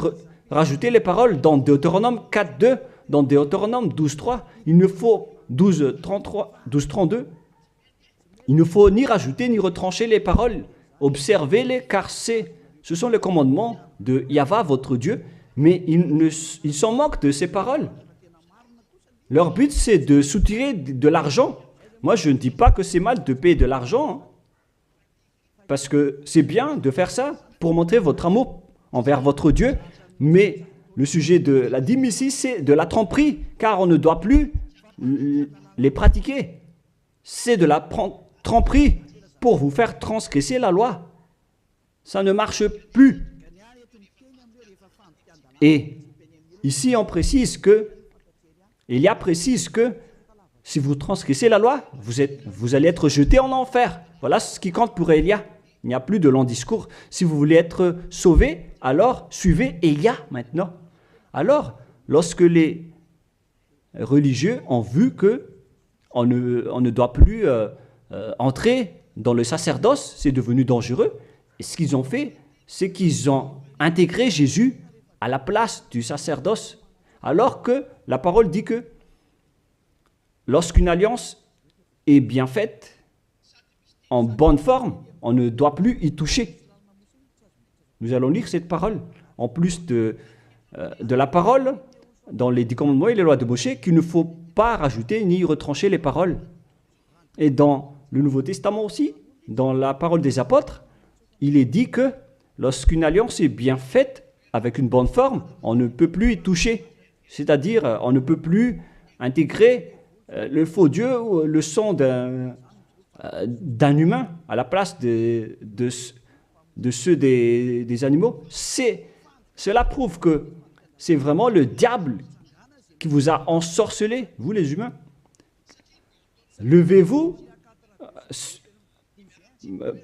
rajouter les paroles dans Deutéronome 4.2, dans Deutéronome 12.3, il ne faut 12.32, il ne faut ni rajouter ni retrancher les paroles. Observez-les car ce sont les commandements de Yahva, votre Dieu, mais ils s'en moquent de ces paroles. Leur but, c'est de soutirer de l'argent. Moi, je ne dis pas que c'est mal de payer de l'argent, hein, parce que c'est bien de faire ça pour montrer votre amour envers votre Dieu, mais le sujet de la dîme ici, c'est de la tromperie, car on ne doit plus les pratiquer. C'est de la tromperie pour vous faire transgresser la loi. Ça ne marche plus. Et ici, on précise que, Élia précise que si vous transgressez la loi, vous allez être jeté en enfer. Voilà ce qui compte pour Élia. Il n'y a plus de long discours. Si vous voulez être sauvé, alors suivez Élia maintenant. Alors, lorsque les religieux ont vu qu'on ne doit plus entrer dans le sacerdoce, c'est devenu dangereux. Et ce qu'ils ont fait, c'est qu'ils ont intégré Jésus à la place du sacerdoce. Alors que la parole dit que lorsqu'une alliance est bien faite, en bonne forme, on ne doit plus y toucher. Nous allons lire cette parole. En plus de la parole, dans les 10 commandements et les lois de Moïse, qu'il ne faut pas rajouter ni retrancher les paroles. Et dans le Nouveau Testament aussi, dans la parole des apôtres, il est dit que lorsqu'une alliance est bien faite, avec une bonne forme, on ne peut plus y toucher. C'est-à-dire, on ne peut plus intégrer le faux Dieu ou le sang d'un humain à la place de ceux des animaux. Cela prouve que c'est vraiment le diable qui vous a ensorcelé, vous les humains. Levez-vous.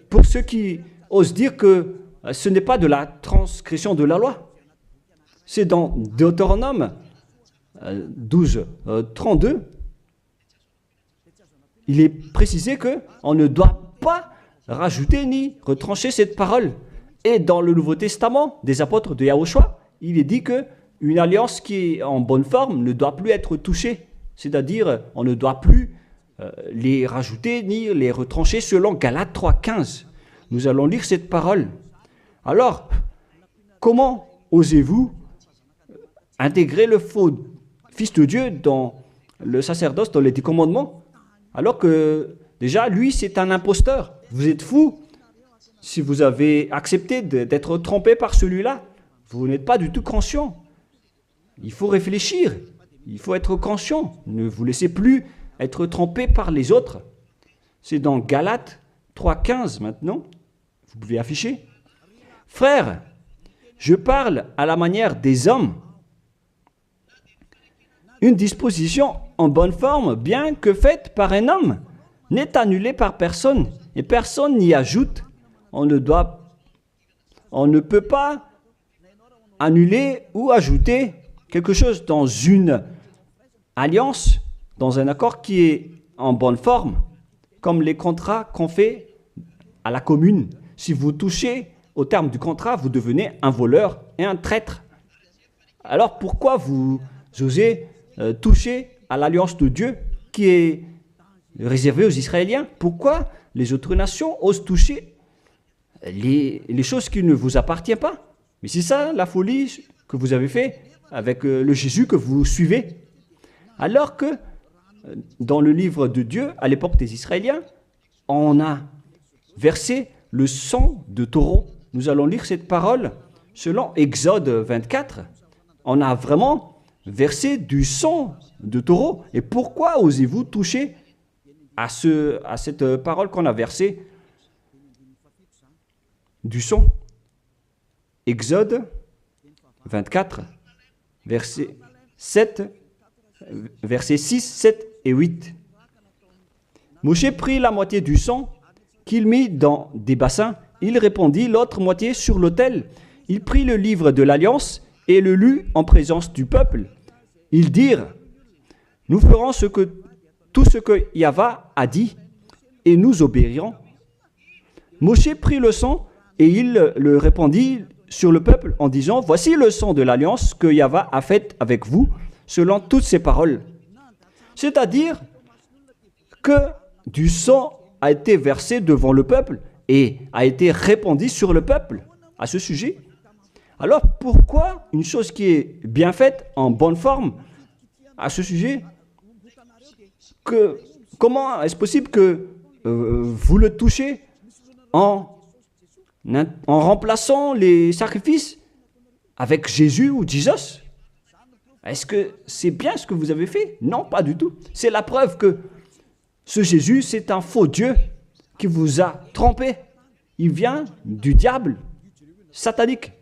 Pour ceux qui osent dire que ce n'est pas de la transgression de la loi. C'est dans Deutéronome 12, 32. Il est précisé qu'on ne doit pas rajouter ni retrancher cette parole. Et dans le Nouveau Testament des apôtres de Yahushua, il est dit qu'une alliance qui est en bonne forme ne doit plus être touchée. C'est-à-dire, on ne doit plus les rajouter ni les retrancher selon Galates 3.15. Nous allons lire cette parole. Alors, comment osez-vous intégrer le faux Fils de Dieu dans le sacerdoce, dans les 10 commandements, alors que déjà, lui, c'est un imposteur. Vous êtes fou. Si vous avez accepté d'être trompé par celui-là, vous n'êtes pas du tout conscient. Il faut réfléchir. il faut être conscient. Ne vous laissez plus être trompé par les autres. C'est dans Galates 3,15 maintenant. Vous pouvez afficher. Frères, je parle à la manière des hommes. Une disposition en bonne forme, bien que faite par un homme, n'est annulée par personne et personne n'y ajoute. On ne peut pas annuler ou ajouter quelque chose dans une alliance, dans un accord qui est en bonne forme, comme les contrats qu'on fait à la commune. Si vous touchez au terme du contrat, vous devenez un voleur et un traître. Alors pourquoi vous osez toucher à l'alliance de Dieu qui est réservée aux Israéliens? Pourquoi les autres nations osent toucher les choses qui ne vous appartiennent pas? Mais c'est ça la folie que vous avez fait avec le Jésus que vous suivez. Alors que dans le livre de Dieu, à l'époque des Israéliens, on a versé le sang de taureau. Nous allons lire cette parole selon Exode 24. On a vraiment versé du sang de taureau. Et pourquoi osez-vous toucher à cette parole qu'on a versée du sang? Exode 24, versets 6, 7 et 8. Moshe prit la moitié du sang qu'il mit dans des bassins. Il répandit l'autre moitié sur l'autel. Il prit le livre de l'Alliance et le lut en présence du peuple. Ils dirent, nous ferons tout ce que Yahva a dit et nous obéirons. Moshe prit le sang et il le répandit sur le peuple en disant, voici le sang de l'alliance que Yahva a faite avec vous selon toutes ses paroles. C'est-à-dire que du sang a été versé devant le peuple et a été répandu sur le peuple à ce sujet. Alors pourquoi une chose qui est bien faite, en bonne forme, à ce sujet, comment est-ce possible que vous le touchez en remplaçant les sacrifices avec Jésus ou Jesus? Est-ce que c'est bien ce que vous avez fait? Non, pas du tout. C'est la preuve que ce Jésus, c'est un faux Dieu qui vous a trompé. Il vient du diable satanique.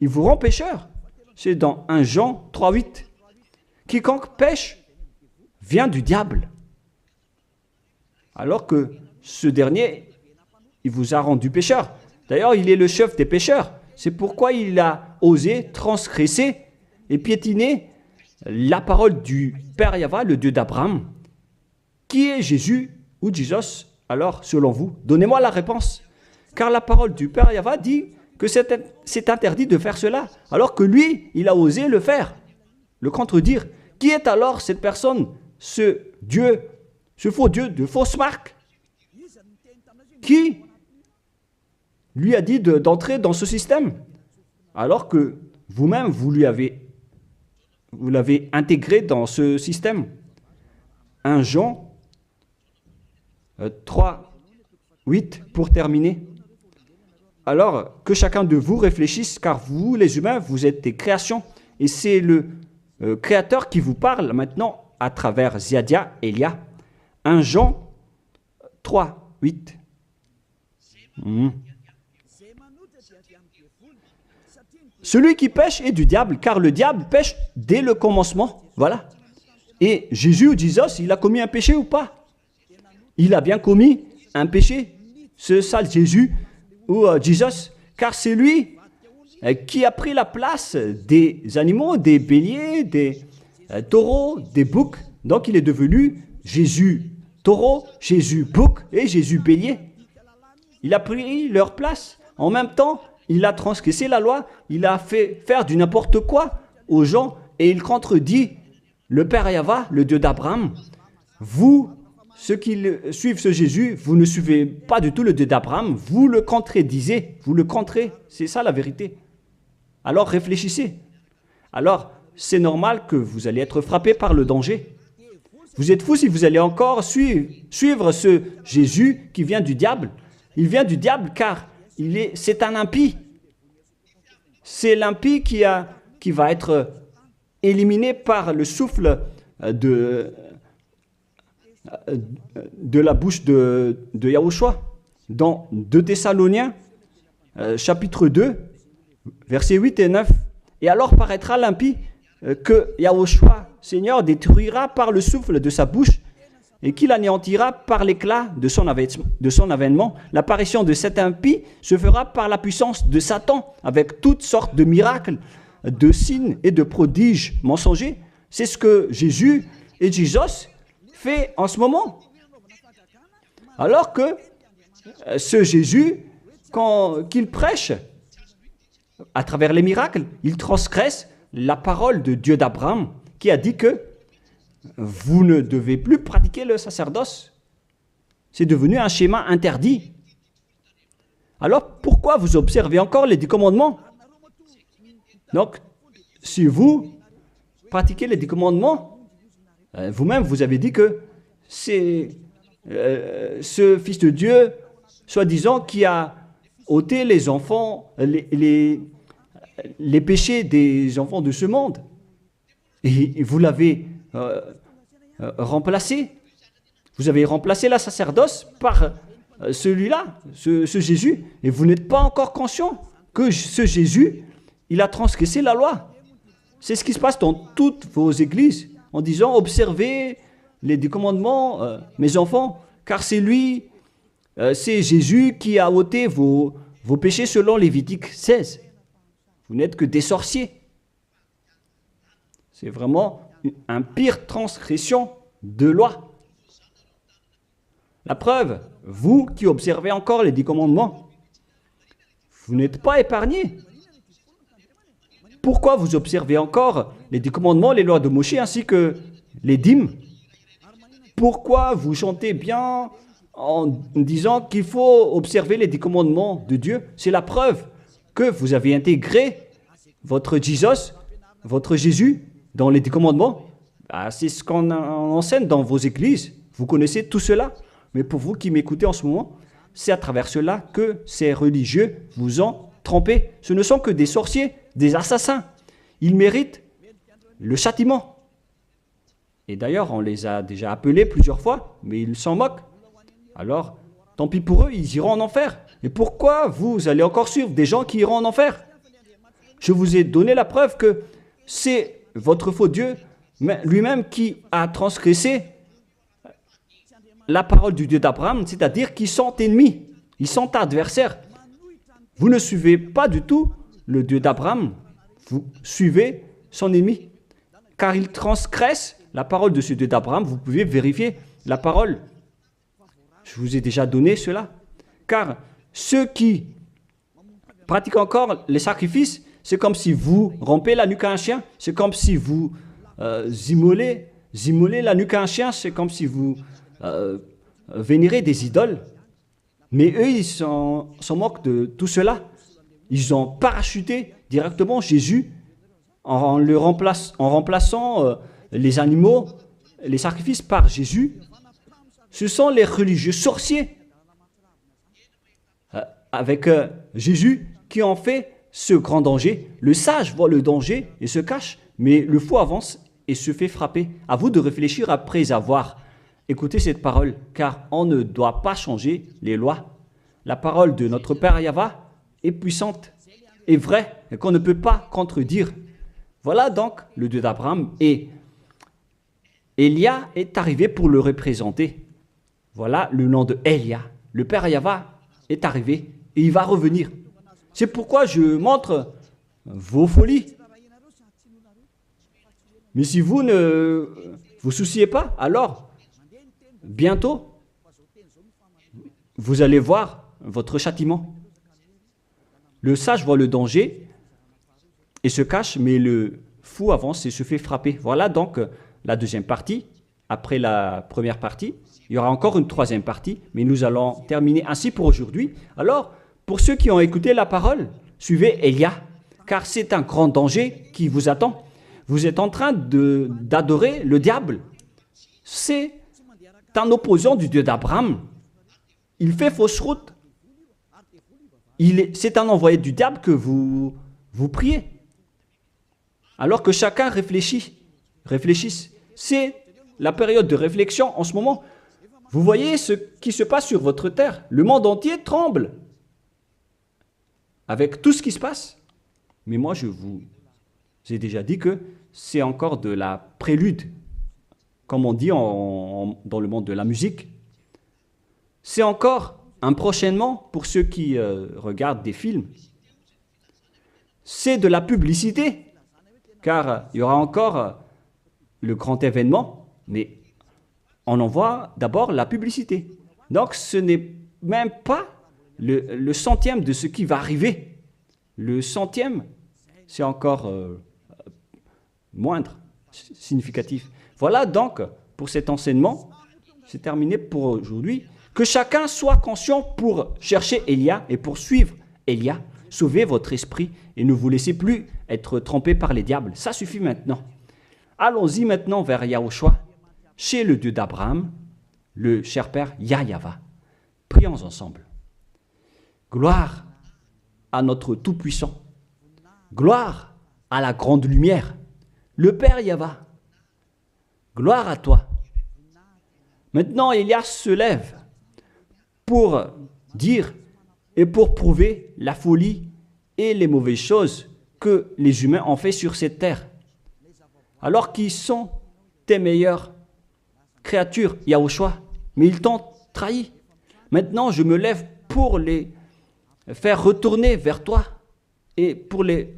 Il vous rend pécheur. C'est dans 1 Jean 3,8. Quiconque pêche vient du diable. Alors que ce dernier, il vous a rendu pécheur. D'ailleurs, il est le chef des pécheurs. C'est pourquoi il a osé transgresser et piétiner la parole du Père Yahva, le Dieu d'Abraham. Qui est Jésus ou Jesus? Alors, selon vous, donnez-moi la réponse. Car la parole du Père Yahva dit que c'est interdit de faire cela, alors que lui, il a osé le faire, le contredire. Qui est alors cette personne, ce Dieu, ce faux Dieu de fausse marque, qui lui a dit d'entrer dans ce système, alors que vous-même, vous l'avez intégré dans ce système. 1 Jean 3, 8, pour terminer. Alors, que chacun de vous réfléchisse, car vous, les humains, vous êtes des créations, et c'est le Créateur qui vous parle maintenant à travers Ziadia et Elia. 1 Jean 3, 8. Celui qui pêche est du diable, car le diable pêche dès le commencement. Voilà. Et Jésus ou Jesus, il a commis un péché ou pas? Il a bien commis un péché, ce sale Jésus ou Jesus, car c'est lui qui a pris la place des animaux, des béliers, des taureaux, des boucs. Donc il est devenu Jésus taureau, Jésus bouc et Jésus bélier. Il a pris leur place. En même temps, il a transgressé la loi, il a fait faire du n'importe quoi aux gens et il contredit le Père Yahva, le Dieu d'Abraham. Vous, ceux qui suivent ce Jésus, vous ne suivez pas du tout le Dieu d'Abraham, vous le contredisez, vous le contrez, c'est ça la vérité. Alors réfléchissez. Alors, c'est normal que vous allez être frappé par le danger. Vous êtes fous si vous allez encore suivre ce Jésus qui vient du diable. Il vient du diable car c'est un impie. C'est l'impie qui va être éliminés par le souffle de la bouche de Yahushua. Dans 2 Thessaloniens, chapitre 2, versets 8 et 9. Et alors paraîtra l'impie que Yahushua, Seigneur, détruira par le souffle de sa bouche et qu'il anéantira par l'éclat de son avènement. L'apparition de cet impie se fera par la puissance de Satan, avec toutes sortes de miracles, de signes et de prodiges mensongers. C'est ce que Jésus et Jesus fait en ce moment. Alors que ce Jésus, qu'il prêche à travers les miracles, il transgresse la parole de Dieu d'Abraham, qui a dit que vous ne devez plus pratiquer le sacerdoce. C'est devenu un schéma interdit. Alors, pourquoi vous observez encore les 10 commandements? Donc, si vous pratiquez les 10 commandements, vous-même, vous avez dit que c'est ce Fils de Dieu, soi-disant, qui a ôté les enfants, les péchés des enfants de ce monde. Et vous l'avez remplacé. Vous avez remplacé la sacerdoce par celui-là, ce Jésus. Et vous n'êtes pas encore conscient que ce Jésus, il a transgressé la loi. C'est ce qui se passe dans toutes vos églises, en disant, observez les 10 commandements, mes enfants, car c'est lui, c'est Jésus qui a ôté vos péchés selon Lévitique 16. Vous n'êtes que des sorciers. C'est vraiment une pire transgression de loi. La preuve, vous qui observez encore les 10 commandements, vous n'êtes pas épargnés. Pourquoi vous observez encore les 10 commandements, les lois de Moïse ainsi que les dîmes? Pourquoi vous chantez bien en disant qu'il faut observer les 10 commandements de Dieu? C'est la preuve que vous avez intégré votre Jesus, votre Jésus, dans les 10 commandements. C'est ce qu'on enseigne dans vos églises. Vous connaissez tout cela. Mais pour vous qui m'écoutez en ce moment, c'est à travers cela que ces religieux vous ont trompé. Ce ne sont que des sorciers, des assassins. Ils méritent le châtiment. Et d'ailleurs, on les a déjà appelés plusieurs fois, mais ils s'en moquent. Alors, tant pis pour eux, ils iront en enfer. Et pourquoi vous allez encore suivre des gens qui iront en enfer? Je vous ai donné la preuve que c'est votre faux Dieu lui-même qui a transgressé la parole du Dieu d'Abraham, c'est-à-dire qu'ils sont ennemis, ils sont adversaires. Vous ne suivez pas du tout le Dieu d'Abraham, vous suivez son ennemi, car il transgresse la parole de ce Dieu d'Abraham. Vous pouvez vérifier la parole. Je vous ai déjà donné cela. Car ceux qui pratiquent encore les sacrifices, c'est comme si vous rompez la nuque à un chien, c'est comme si vous immolez la nuque à un chien, c'est comme si vous vénérez des idoles. Mais eux, ils s'en moquent de tout cela. Ils ont parachuté directement Jésus en remplaçant les animaux, les sacrifices par Jésus. Ce sont les religieux sorciers avec Jésus qui ont fait ce grand danger. Le sage voit le danger et se cache, mais le fou avance et se fait frapper. À vous de réfléchir après avoir écouté cette parole, car on ne doit pas changer les lois. La parole de notre Père Yahva est puissante et vraie et qu'on ne peut pas contredire. Voilà donc le Dieu d'Abraham, et Élia est arrivé pour le représenter. Voilà le nom de Élia. Le Père Yahva est arrivé et il va revenir. C'est pourquoi je montre vos folies. Mais si vous ne vous souciez pas, alors bientôt vous allez voir votre châtiment. Le sage voit le danger et se cache, mais le fou avance et se fait frapper. Voilà donc la deuxième partie. Après la première partie, il y aura encore une troisième partie, mais nous allons terminer ainsi pour aujourd'hui. Alors, pour ceux qui ont écouté la parole, suivez Élia, car c'est un grand danger qui vous attend. Vous êtes en train d'adorer le diable. C'est un opposant du Dieu d'Abraham. Il fait fausse route. C'est un envoyé du diable que vous priez. Alors que chacun réfléchisse. C'est la période de réflexion en ce moment. Vous voyez ce qui se passe sur votre terre. Le monde entier tremble avec tout ce qui se passe. Mais moi, je vous ai déjà dit que c'est encore de la prélude, comme on dit dans le monde de la musique. C'est encore un prochainement pour ceux qui regardent des films. C'est de la publicité, car il y aura encore le grand événement, mais on en voit d'abord la publicité. Donc ce n'est même pas le centième de ce qui va arriver. Le centième, c'est encore moindre, significatif. Voilà donc pour cet enseignement, c'est terminé pour aujourd'hui. Que chacun soit conscient pour chercher Élia et pour suivre Élia. Sauvez votre esprit et ne vous laissez plus être trompé par les diables. Ça suffit maintenant. Allons-y maintenant vers Yahushua, chez le Dieu d'Abraham, le cher Père Yahweh. Prions ensemble. Gloire à notre Tout-Puissant. Gloire à la grande lumière, le Père Yahweh. Gloire à toi. Maintenant, Élia se lève pour dire et pour prouver la folie et les mauvaises choses que les humains ont fait sur cette terre. Alors qu'ils sont tes meilleures créatures, Yahushua, mais ils t'ont trahi. Maintenant, je me lève pour les faire retourner vers toi et pour les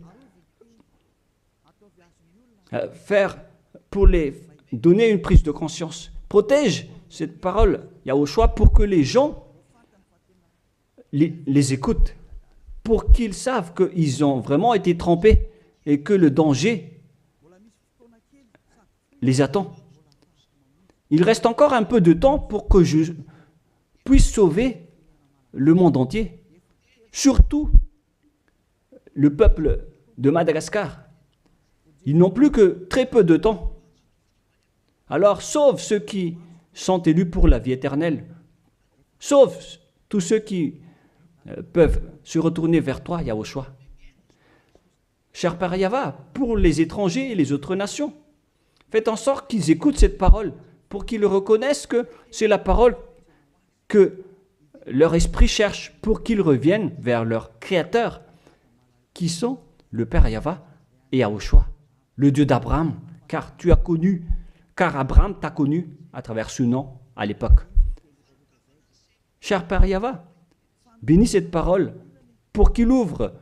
donner une prise de conscience. Protège cette parole, Yahushua, pour que les gens les écoutent, pour qu'ils savent qu'ils ont vraiment été trempés et que le danger les attend. Il reste encore un peu de temps pour que je puisse sauver le monde entier, surtout le peuple de Madagascar. Ils n'ont plus que très peu de temps. Alors sauve ceux qui sont élus pour la vie éternelle. Sauve tous ceux qui peuvent se retourner vers toi, Yahushua. Cher Père Yahweh, pour les étrangers et les autres nations, faites en sorte qu'ils écoutent cette parole, pour qu'ils reconnaissent que c'est la parole que leur esprit cherche, pour qu'ils reviennent vers leur Créateur, qui sont le Père Yahweh et Yahushua, le Dieu d'Abraham, car Abraham t'a connu à travers ce nom à l'époque. Cher Père Yahweh, bénis cette parole pour qu'il ouvre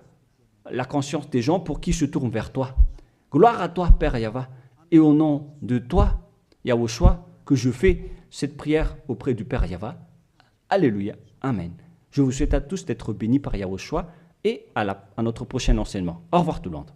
la conscience des gens, pour qu'ils se tournent vers toi. Gloire à toi, Père Yahweh, et au nom de toi, Yahushua, que je fais cette prière auprès du Père Yahweh. Alléluia. Amen. Je vous souhaite à tous d'être bénis par Yahushua et à notre prochain enseignement. Au revoir tout le monde.